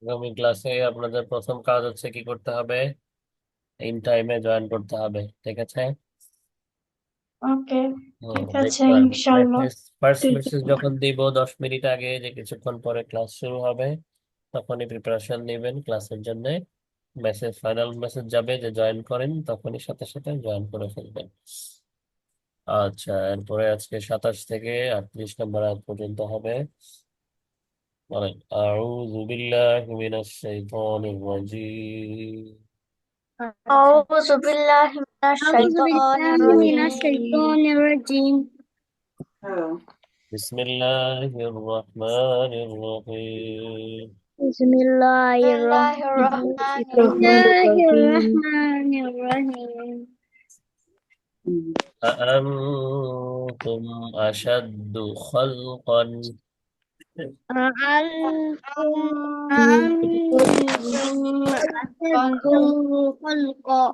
আগামী ক্লাসে আপনাদের প্রথম কাজ হচ্ছে কি করতে হবে? ইন টাইমে জয়েন করতে হবে, ঠিক আছে? ওকে, ঠিক আছে, দেখবেন ইনশাল্লাহ। মেসেজ, ফার্স্ট ঠিক মেসেজ আছে। যখন দিব 10 মিনিট আগে যে কিছুক্ষণ পরে ক্লাস শুরু হবে, তখনই প্রিপারেশন নেবেন ক্লাসের জন্য। মেসেজ, ফাইনাল মেসেজ যাবে যে জয়েন করেন, তখনই সাথে সাথে জয়েন করে ফেলবেন। আচ্ছা, এরপরে আজকে 27 থেকে 38 নম্বর আয়াত পর্যন্ত হবে। বলেন, আউযু বিল্লাহি মিনাশ শাইতানির রাজিম। أعوذ بالله من أعوذ الشيطان بالله من الرجيم. الشيطان الرجيم. বিসমিল্লাহির রহমানির রহিম। بسم الله بسم الله الرحمن الرحمن الله الرحيم. الرحمن الرحيم. أأنتم أشد خلقا أأنتم أشد خلقا خلقا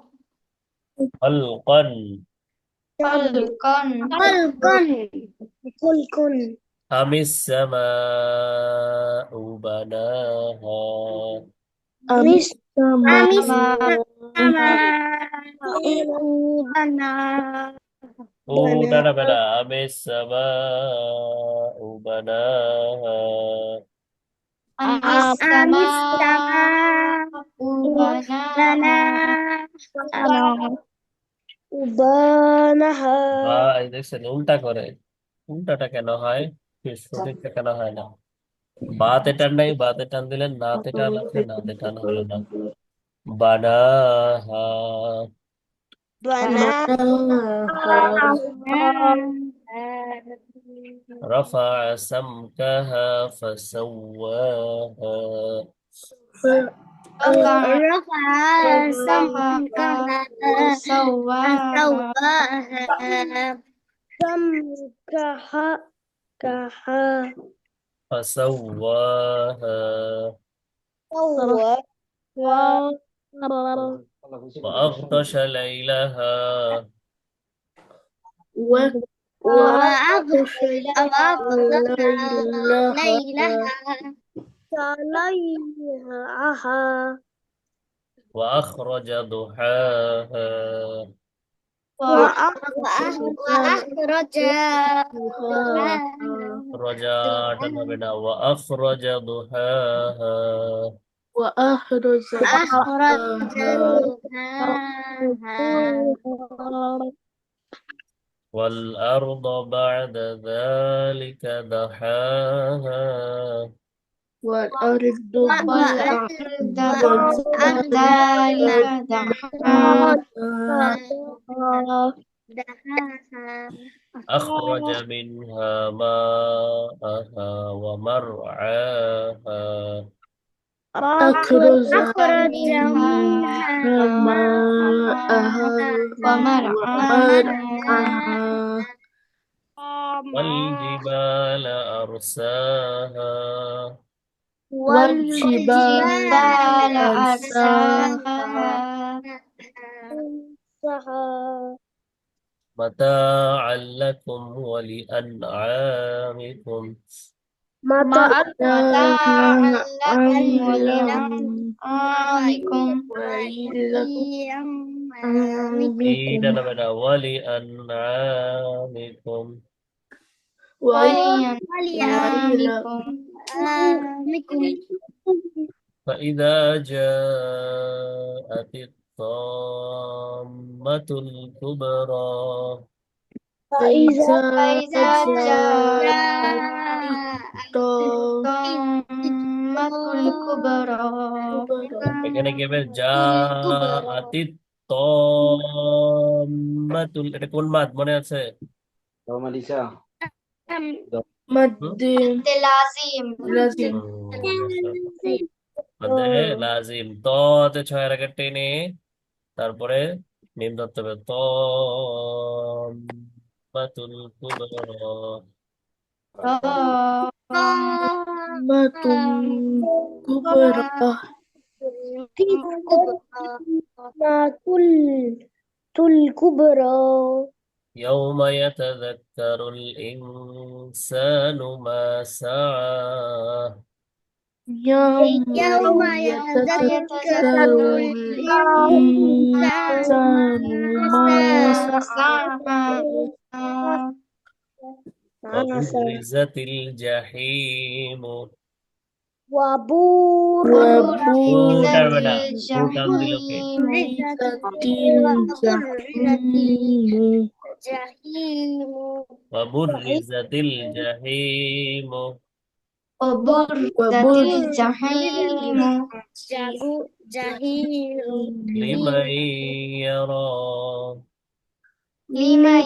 خلقا خلقا خلقا أم السماء بناها أم السماء السماء بناها بنا بنا أم السماء بناها أم أم السماء السماء بناها بناها بناها বা এই দেখছেন উল্টা করে, উল্টাটা কেন হয়? সঠিকটা কেন হয় না? বাতে টান নাই, বাতে টান দিলেন, নাতে টান আছে, নাতে টান হলো না। বানাহা بناها رفع سمكها فسواها رفع رفع سمكها سمكها فسواها فسواها سمكها كها فسواها سواها وأغطش ليلها وأغطش ليلها ليلها ليلها وأخرج ضحاها وأخرج ضحاها رجع بنا وأخرج ضحاها أخرج ضحاها والأرض بعد ذلك دحاها والأرض والأرض بعد بعد ذلك دحاها دحاها أخرج منها ماءها ومرعاها أخرج منها منها ماءها ومرعاها ومرعاها والجبال أرساها والجبال والجبال أرساها أرساها متاعا لكم ولأنعامكم متاعا لكم لكم ولأنعامكم إذا نبنا ولأنعامكم ولأنعامكم فإذا جاءت الطامة الكبرى فإذا جاءت الطامة الكبرى এখানে কি হবে? যা আতিত তম্মাতুল, এটা কোন মাদ মনে আছে? Romalisa. হুম? لازم মধ্যে লাজিম ততে ছয়ের আগে টেনে, তারপরে মিম ধরতে হবে। তম্মাতুল কুবরা। كبرى الكبرى يوم يتذكر الإنسان ما سعى يوم يتذكر الإنسان ما سعى وبرزت الجحيم وبرزت টানবে না টান দিল কে وبرزت الجحيم وبرزت الجحيم وبرزت الجحيم لمن يرى لمن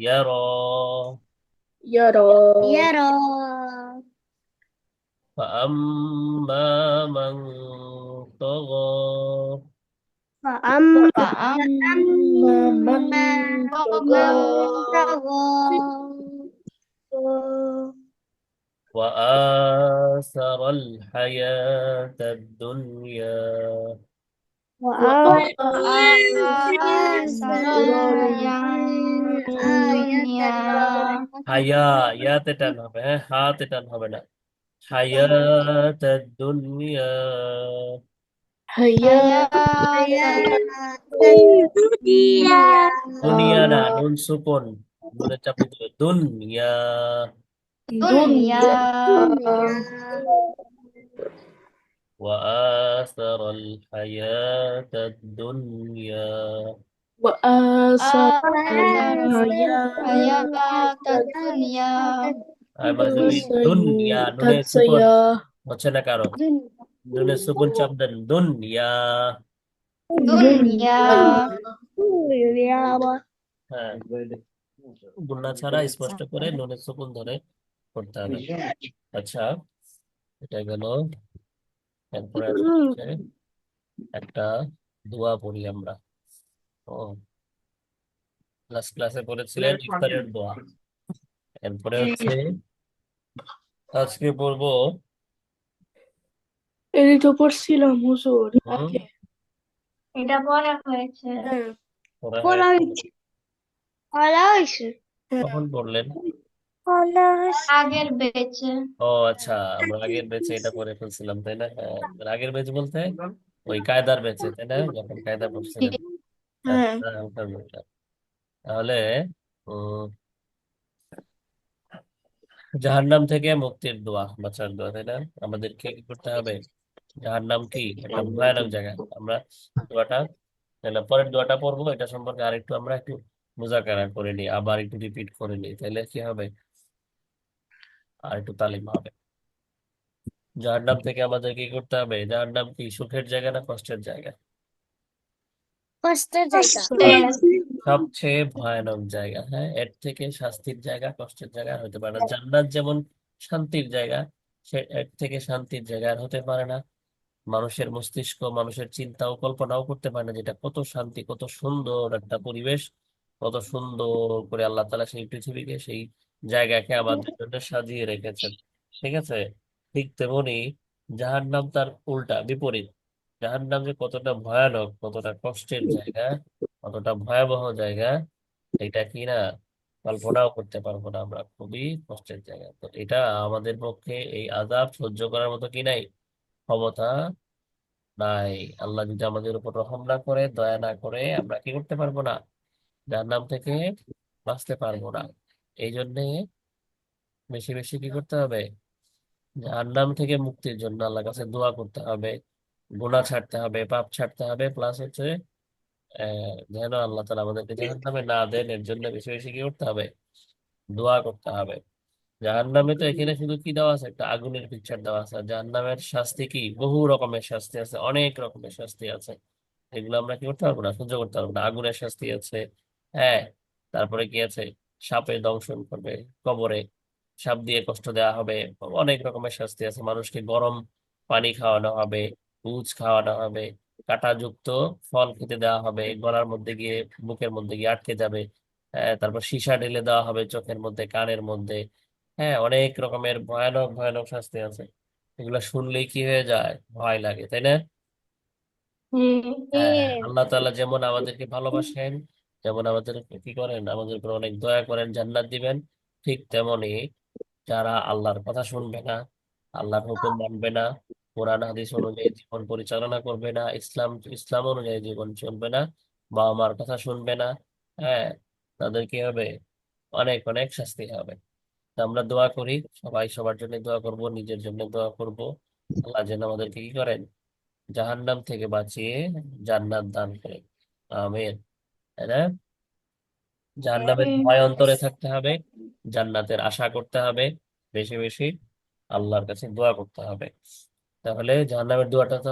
يرى يرى يرى فأما من طغى فأما من طغى وآثر الحياة الدنيا وآثر الحياة الدنيا হায়া ইয়াতে টান হবে, হ্যাঁ হাতে টান হবে না, হায়াত দুনিয়া, حياة দুনিয়া না, নুন সুকুন, নুনে চাপ দিতে হবে, দুনিয়া دنيا وآثر الحياة الدنيا وآثر الحياة الحياة الدنيا আর মাঝে দুনিয়া নুনে সুকুন الدنيا হচ্ছে না কারো, নুনে সুকুন চাপ দেন, দুনিয়া, دنيا হ্যাঁ গুণা ছাড়া স্পষ্ট করে নুনে সুকুন ধরে করতে হবে। আচ্ছা, এটা গেল। এরপরে হচ্ছে একটা দোয়া পড়ি আমরা। ও লাস্ট ক্লাসে পড়েছিলেন ইফতারের দোয়া। এরপরে হচ্ছে আজকে পড়বো এই তো পড়ছিলাম হুজুর আগে। এটা পড়া হয়েছে পড়া পড়া হয়েছে কখন পড়লেন? আগের বেচে ও আচ্ছা, আমরা আগের ব্যাচে এটা পড়ে ফেলছিলাম তাই না? হ্যাঁ, আগের ব্যাচ বলতে ওই কায়দার ব্যাচে তাই না, যখন কায়দা পড়ছিলেন। হ্যাঁ আচ্ছা, আলহামদুলিল্লাহ। তাহলে উম, জাহান্নাম থেকে মুক্তির দোয়া, বাঁচার দোয়া তাই না? আমাদেরকে কি করতে হবে? জাহান্নাম কি একটা ভয়ানক জায়গা। আমরা দোয়াটা তাহলে পরের দোয়াটা পড়বো, এটা সম্পর্কে আরেকটু আমরা একটু মুজাকারা করে নিই, আবার একটু রিপিট করে নিই, তাহলে কি হবে, আর একটু তালিম হবে। জাহান্নাম থেকে আমাদের কি করতে হবে? জাহান্নাম কি সুখের জায়গা না কষ্টের জায়গা? সবচেয়ে ভয়ানক জায়গা। হ্যাঁ, এর থেকে শাস্তির জায়গা, কষ্টের জায়গা আর হতে পারে না। জান্নাত যেমন শান্তির জায়গা, সে এর থেকে শান্তির জায়গা আর হতে পারে না। মানুষের মস্তিষ্ক, মানুষের চিন্তাও কল্পনাও করতে পারে না যেটা কত শান্তি, কত সুন্দর একটা পরিবেশ, কত সুন্দর করে আল্লাহ তাআলা সেই পৃথিবীকে, সেই জায়গাকে আমাদের জন্য সাজিয়ে রেখেছেন। ঠিক আছে, ঠিক তেমনি জাহান্নাম তার উল্টা বিপরীত। জাহান্নাম যে কতটা ভয়ানক, কতটা কষ্টের জায়গা, কতটা ভয়াবহ জায়গা, এটা কি না কল্পনাও করতে পারবো না আমরা। খুবই কষ্টের জায়গা। তো এটা আমাদের পক্ষে এই আযাব সহ্য করার মতো কি নাই, ক্ষমতা নাই। আল্লাহ যদি আমাদের উপর রহম না করে, দয়া না করে, আমরা কি করতে পারবো না, জাহান্নাম থেকে বাঁচতে পারবো না। এই জন্যে বেশি বেশি কি করতে হবে, জাহান্নাম থেকে মুক্তির জন্য আল্লাহর কাছে দোয়া করতে হবে, গুনাহ ছাড়তে হবে, পাপ ছাড়তে হবে, প্লাস হচ্ছে যেন আল্লাহ তাআলা আমাদেরকে জাহান্নামে না দেন, এর জন্য বেশি বেশি কি করতে হবে, দোয়া করতে হবে। জাহান্নামে তো এখানে শুধু কি দেওয়া আছে, একটা আগুনের পিকচার দেওয়া আছে। আর জাহান্নামের শাস্তি কি, বহু রকমের শাস্তি আছে, অনেক রকমের শাস্তি আছে। এগুলো আমরা কি করতে পারবো না, সহ্য করতে পারবো না। আগুনের শাস্তি আছে, হ্যাঁ, তারপরে কি আছে, সাপে দংশন করবে, কবরে সাপ দিয়ে কষ্ট দেওয়া হবে, অনেক রকমের শাস্তি আছে। মানুষকে গরম পানি খাওয়ানো হবে, পুঁজ খাওয়ানো হবে, কাঁটাযুক্ত ফল খেতে দেওয়া হবে, গলার মধ্যে গিয়ে, বুকের মধ্যে গিয়ে আটকে যাবে। তারপর সীসা ঢেলে দেওয়া হবে চোখের মধ্যে, কানের মধ্যে। হ্যাঁ, অনেক রকমের ভয়ানক ভয়ানক শাস্তি আছে। এগুলা শুনলেই কি হয়ে যায়, ভয় লাগে তাই না? হ্যাঁ, আল্লাহ তাআলা যেমন আমাদেরকে ভালোবাসেন, যেমন আমাদের কি করেন, আমাদের উপর অনেক দয়া করেন, জান্নাত দিবেন, ঠিক তেমনি যারা আল্লাহর কথা শুনবে না, আল্লাহর হুকুম মানবে না, কোরআন হাদিস অনুযায়ী জীবন পরিচালনা করবে না, ইসলাম অনুযায়ী জীবন চলবে না, বাবা মার কথা শুনবে না, হ্যাঁ, তাদের কি হবে? অনেক অনেক শাস্তি হবে। তা আমরা দোয়া করি, সবাই সবার জন্য দোয়া করব, নিজের জন্য দোয়া করব, আল্লাহ যেন আমাদেরকে কি করেন, জাহান্নাম থেকে বাঁচিয়ে জান্নাত দান করেন। আমিন। তাই না? জাহান্নামের ভয় অন্তরে থাকতে হবে, জান্নাতের আশা করতে হবে, বেশি বেশি আল্লাহর কাছে দোয়া করতে হবে। তাহলে জাহান্নামের দোয়াটা তো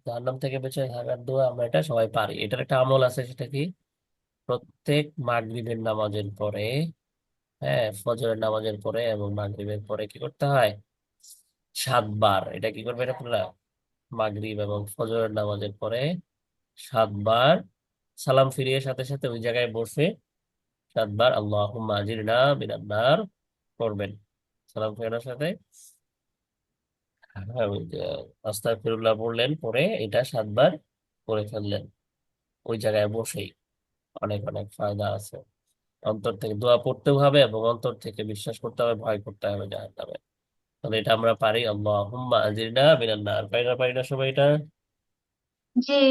জাহান্নাম থেকে বেঁচে থাকার দোয়া আমরা এটা সবাই পারি। এটার একটা আমল আছে, সেটা কি? প্রত্যেক মাগরিবের নামাজের পরে, হ্যাঁ, ফজরের নামাজের পরে এবং মাগরিবের পরে কি করতে হয়? 7 বার এটা কি করবেন আপনারা? মাগরিব এবং ফজরের নামাজের পরে 7 বার সালাম ফিরিয়ে সাথে সাথে ওই জায়গায় বসে 7 বার আল্লাহুম্মা আজিরনা মিনান নার করবেন। সালাম ফেরানোর সাথে হ্যাঁ, ওই যে আস্তাগফিরুল্লাহ বললেন, পরে এটা 7 বার করে ফেললেন ওই জায়গায় বসেই। অনেক অনেক ফায়দা আছে। অন্তর থেকে দোয়া পড়তেও হবে এবং অন্তর থেকে বিশ্বাস করতে হবে, ভয় করতে হবে জাহান্নামে। তাহলে এটা আমরা পারি, আল্লাহুম্মা আজিরনা মিনান নার। পারি না সবাই এটা? জি।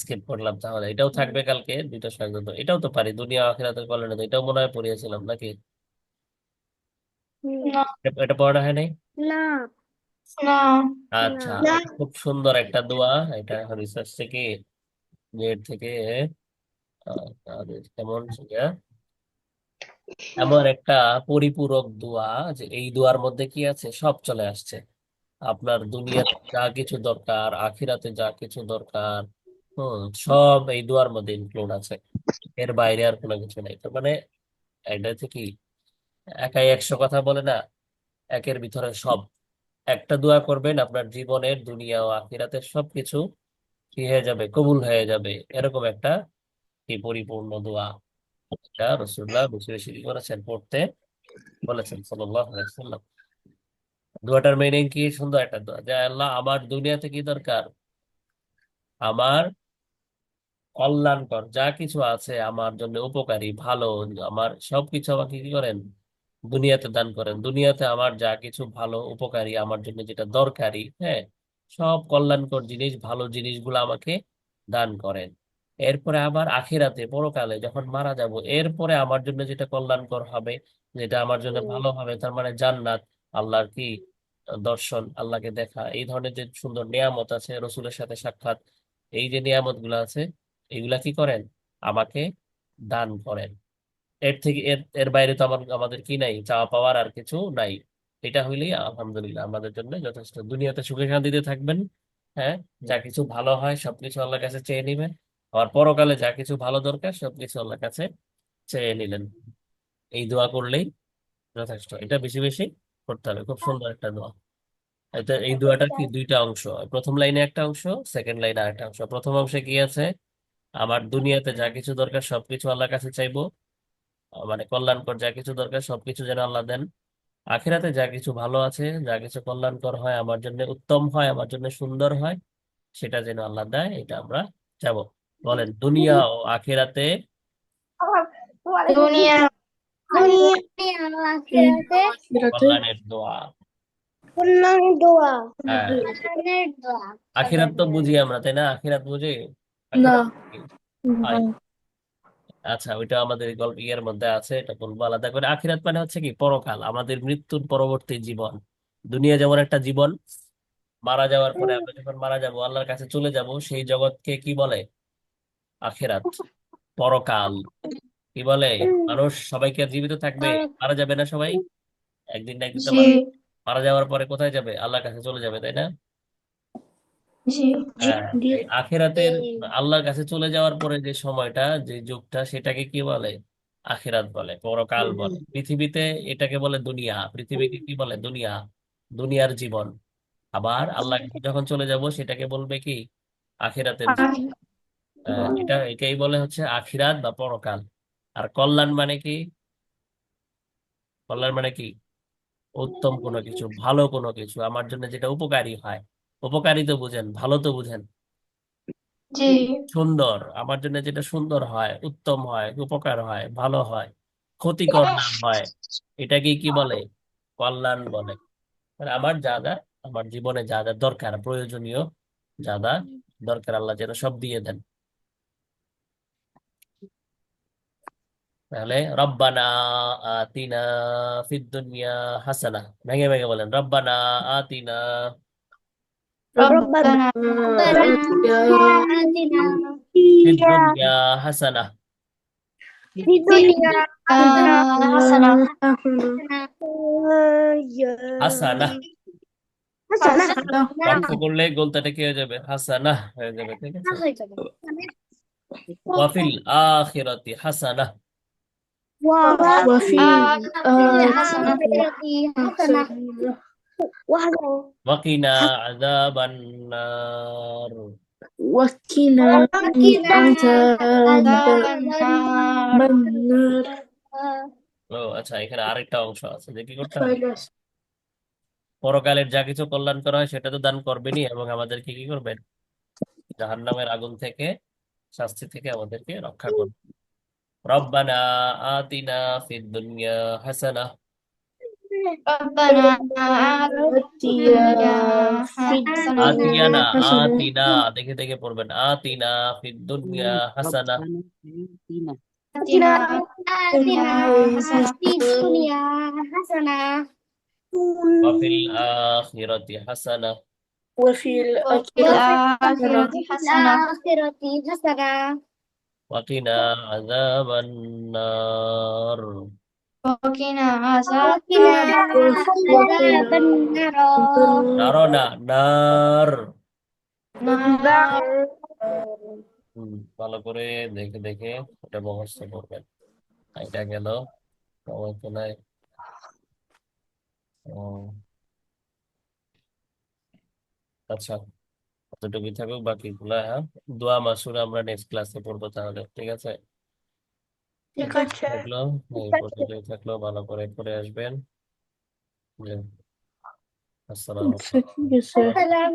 স্কিপ করলাম, তাহলে এটাও থাকবে কালকে 2টা পর্যন্ত। এটাও তো পারি, দুনিয়া আখিরাতের কল্যাণে, তো এটাও মনে হয় পড়িয়েছিলাম নাকি? না। এটা পড়া হয় নাই? না। না। আচ্ছা, এটা খুব সুন্দর একটা দোয়া। এটা রিসার্চ থেকে, নেট থেকে কেমন সেটা এমন একটা পরিপূরক দোয়া, যে এই দোয়ার মধ্যে কি আছে, সব চলে আসছে। আপনার দুনিয়াতে যা কিছু দরকার, আখিরাতে যা কিছু দরকার, সব এই দোয়ার মধ্যে ইনক্লুড আছে। এর বাইরে আর কোনো কিছু নেই। তার মানে এটা হচ্ছে কি, একাই 100 কথা বলে না, একের ভিতরে সব। একটা দোয়া করবেন, আপনার জীবনের দুনিয়া ও আখিরাতের সবকিছু কি হয়ে যাবে, কবুল হয়ে যাবে। এরকম একটা কি পরিপূর্ণ দোয়া। এটা রাসূলুল্লাহ বেশি বেশি কি করেছেন, পড়তে বলেছেন সাল্লাল্লাহু আলাইহি ওয়াসাল্লাম। দোয়াটার মিনিং কি, সুন্দর একটা দোয়া, যে আল্লাহ আমার দুনিয়াতে কি দরকার, আমার কল্যাণকর যা কিছু আছে, আমার জন্য উপকারী ভালো, আমার সবকিছু আমাকে কি করেন, দুনিয়াতে দান করেন। দুনিয়াতে আমার যা কিছু ভালো উপকারী, আমার জন্য যেটা দরকারি, হ্যাঁ, সব কল্যাণকর জিনিস, ভালো জিনিসগুলো আমাকে দান করেন। এরপরে আবার আখিরাতে পরকালে যখন মারা যাব, এরপরে আমার জন্য যেটা কল্যাণকর হবে, যেটা আমার জন্য ভালো হবে, তার মানে জান্নাত, আল্লাহর কি দর্শন, আল্লাহকে দেখা, এই ধরনের যে সুন্দর নিয়ামত আছে, রসুলের সাথে সাক্ষাৎ, এই যে নিয়ামত গুলো আছে, এগুলা কি করেন, আমাকে দান করেন। এর থেকে এর এর বাইরে তো আমাদের কি নাই, চাওয়া পাওয়ার আর কিছু নাই। এটা হইলেই আলহামদুলিল্লাহ আমাদের জন্য যথেষ্ট। দুনিয়াতে সুখে শান্তিতে থাকবেন, হ্যাঁ, যা কিছু ভালো হয় সবকিছু আল্লাহর কাছে চেয়ে নিবেন। আর পরকালে যা কিছু ভালো দরকার সবকিছু আল্লাহর কাছে চেয়ে নিলেন। এই দোয়া করলেই যথেষ্ট। এটা বেশি বেশি করতে হবে। খুব সুন্দর একটা দোয়া। এটা, এই দোয়াটার কি 2টা অংশ, প্রথম লাইনে একটা অংশ, সেকেন্ড লাইনে আরেকটা অংশ। প্রথম অংশে কি আছে, আমার দুনিয়াতে যা কিছু দরকার সবকিছু আল্লাহর কাছে চাইবো, মানে কল্যাণকর যা কিছু দরকার সবকিছু যেন আল্লাহ দেন। আখিরাতে যা কিছু ভালো আছে, যা কিছু কল্যাণকর হয় আমার জন্য, উত্তম হয় আমার জন্য, সুন্দর হয়, সেটা যেন আল্লাহ দেয়, এটা আমরা চাবো। বলেন, দুনিয়া ও আখিরাতে দুনিয়া আখিরাতে আখিরাতে কল্যাণের দোয়া। কল্যাণের দোয়া। হ্যাঁ, কল্যাণের দোয়া। আখিরাত তো বুঝি আমরা, তাই না? আখিরাত বুঝি, না। আখিরাত কি না। হয়? আচ্ছা, ওইটা আমাদের এই গল্প ইয়ের মধ্যে আছে, এটা বলবো আলাদা করে। আখিরাত মানে হচ্ছে কি, পরকাল, আমাদের মৃত্যুর পরবর্তী জীবন। দুনিয়া যেমন একটা জীবন, মারা যাওয়ার পরে আমরা যখন মারা যাব, আল্লাহর কাছে চলে যাব, সেই জগৎকে কি বলে, আখিরাত, পরকাল। কি বলে, মানুষ সবাইকে আর জীবিত থাকবে, মারা যাবে না সবাই, একদিন না একদিন তো জি। মারা যাওয়ার পরে কোথায় যাবে, আল্লাহর কাছে চলে যাবে, তাই না? জি। হ্যাঁ, জি। এই আখিরাতের আল্লাহর কাছে চলে যাওয়ার পরে যে সময়টা, যে যুগটা, সেটাকে কি বলে, আখিরাত বলে, পরকাল বলে। পৃথিবীতে এটাকে বলে দুনিয়া, পৃথিবীকে কি বলে, দুনিয়া, দুনিয়ার জীবন। আবার আল্লাহ যখন চলে যাব, সেটাকে বলবে কি, আখিরাতের জীবন। এটাই বলে হচ্ছে আখিরাত বা পরকাল। আর কল্যাণ মানে কি, কল্যাণ মানে কি, উত্তম কোনো কিছু, ভালো কোনো কিছু, আমার জন্য যেটা উপকারী হয়। উপকারী তো বুঝেন, ভালো তো বুঝেন, জি। সুন্দর, আমার জন্য যেটা সুন্দর হয়, উত্তম হয়, উপকার হয়, ভালো হয়, ক্ষতিকর না হয়, এটাকে কি বলে, কল্যাণ বলে। মানে আমার জীবনে যা যা দরকার, প্রয়োজনীয় যা যা দরকার, আল্লাহ যেন সব দিয়ে দেন। তাহলে রব্বানা আতিনা ফিদ দুনিয়া হাসানা, ভেঙে ভেঙে বলেন, রব্বানা আতিনা ربنا آتنا ফিদ দুনিয়া হাসানা في الدنيا حسنة হাসানা حسنة অর্থ করলে গোলতাটা কি হয়ে যাবে? হাসানা হয়ে যাবে, ঠিক আছে। ওয়াফিল আখিরাতি হাসানা وفي حسنة حسنة ওয়াকিনা আযাবান নার। وقنا عذاب النار ও আচ্ছা, এখানে আরেকটা অংশ আছে যে কি করতে হবে, পরকালের যা কিছু কল্যাণ করা হয় সেটা তো দান করবেনই, এবং আমাদেরকে কি করবেন? জাহান্নামের আগুন থেকে, শাস্তি থেকে আমাদেরকে রক্ষা করবেন। রব্বানা আতিনা ফিদ দুনিয়া হাসানা ربنا آتنا في আতিয়া না, الدنيا حسنة আতিনা, দেখে দেখে পড়বেন, আতিনা ফিদ দুনিয়া হাসানা آتنا حسنة في الدنيا حسنة ওয়াফিল আখিরাতি হাসানা وفي وفي الآخرة الآخرة حسنة ওয়াকিনা আযাবান নার। وقنا عذاب النار নার না, নার। نار ভালো করে দেখে দেখে এটা মুখস্থ করবেন। এটা গেল, সময় তো নাই। ও, আচ্ছা, কতটুকু থাকুক, বাকিগুলা হ্যাঁ দোয়া মাসুরা আমরা নেক্সট ক্লাসে পড়বো তাহলে, ঠিক আছে। থাকলো এই পর্যন্তই থাকলো, ভালো করে পড়ে আসবেন। জি, আসসালামু আলাইকুম। Yes, sir. السلام